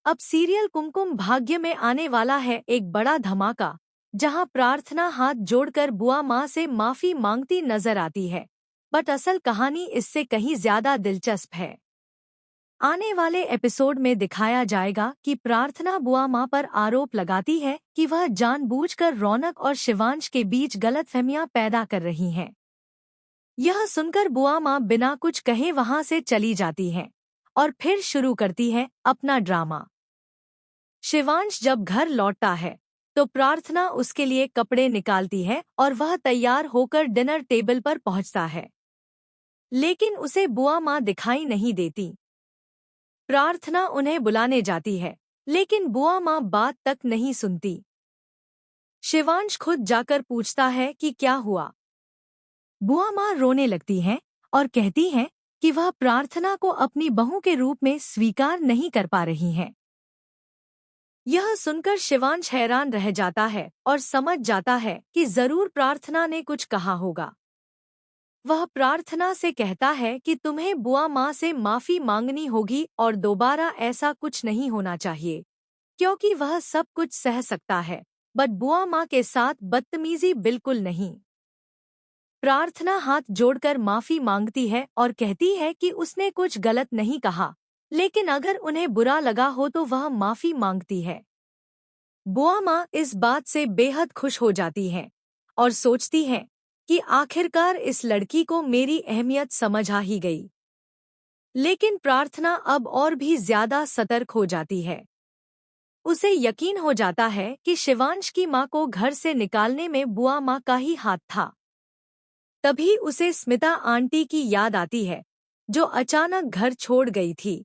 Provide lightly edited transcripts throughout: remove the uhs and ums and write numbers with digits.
अब सीरियल कुमकुम भाग्य में आने वाला है एक बड़ा धमाका, जहां प्रार्थना हाथ जोड़कर बुआ माँ से माफी मांगती नजर आती है। बट असल कहानी इससे कहीं ज्यादा दिलचस्प है। आने वाले एपिसोड में दिखाया जाएगा कि प्रार्थना बुआ माँ पर आरोप लगाती है कि वह जानबूझकर रौनक और शिवांश के बीच गलतफहमियां पैदा कर रही हैं। यह सुनकर बुआ माँ बिना कुछ कहे वहां से चली जाती हैं और फिर शुरू करती है अपना ड्रामा। शिवांश जब घर लौटता है तो प्रार्थना उसके लिए कपड़े निकालती है और वह तैयार होकर डिनर टेबल पर पहुंचता है। लेकिन उसे बुआ माँ दिखाई नहीं देती। प्रार्थना उन्हें बुलाने जाती है, लेकिन बुआ माँ बात तक नहीं सुनती। शिवांश खुद जाकर पूछता है कि क्या हुआ। बुआ माँ रोने लगती हैं और कहती हैं कि वह प्रार्थना को अपनी बहू के रूप में स्वीकार नहीं कर पा रही हैं। यह सुनकर शिवांश हैरान रह जाता है और समझ जाता है कि जरूर प्रार्थना ने कुछ कहा होगा। वह प्रार्थना से कहता है कि तुम्हें बुआ माँ से माफी मांगनी होगी और दोबारा ऐसा कुछ नहीं होना चाहिए, क्योंकि वह सब कुछ सह सकता है, बट बुआ माँ के साथ बदतमीजी बिल्कुल नहीं। प्रार्थना हाथ जोड़कर माफी मांगती है और कहती है कि उसने कुछ गलत नहीं कहा, लेकिन अगर उन्हें बुरा लगा हो तो वह माफी मांगती है। बुआ माँ इस बात से बेहद खुश हो जाती हैं और सोचती हैं कि आखिरकार इस लड़की को मेरी अहमियत समझ आ ही गई। लेकिन प्रार्थना अब और भी ज्यादा सतर्क हो जाती है। उसे यकीन हो जाता है कि शिवांश की माँ को घर से निकालने में बुआ माँ का ही हाथ था। तभी उसे स्मिता आंटी की याद आती है, जो अचानक घर छोड़ गई थी।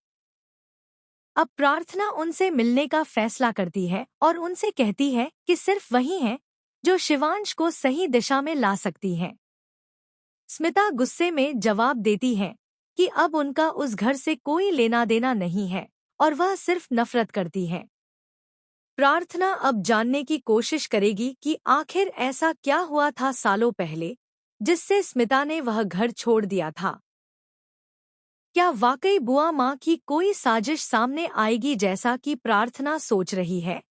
अब प्रार्थना उनसे मिलने का फैसला करती है और उनसे कहती है कि सिर्फ वही हैं जो शिवांश को सही दिशा में ला सकती हैं। स्मिता गुस्से में जवाब देती है कि अब उनका उस घर से कोई लेना देना नहीं है और वह सिर्फ नफरत करती है। प्रार्थना अब जानने की कोशिश करेगी कि आखिर ऐसा क्या हुआ था सालों पहले, जिससे स्मिता ने वह घर छोड़ दिया था। क्या वाकई बुआ माँ की कोई साजिश सामने आएगी जैसा कि प्रार्थना सोच रही है,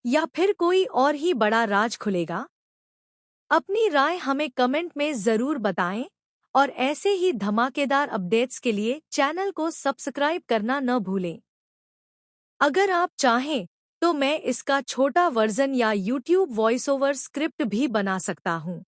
या फिर कोई और ही बड़ा राज खुलेगा? अपनी राय हमें कमेंट में जरूर बताएं और ऐसे ही धमाकेदार अपडेट्स के लिए चैनल को सब्सक्राइब करना न भूलें। अगर आप चाहें तो मैं इसका छोटा वर्जन या यूट्यूब वॉइस ओवर स्क्रिप्ट भी बना सकता हूं।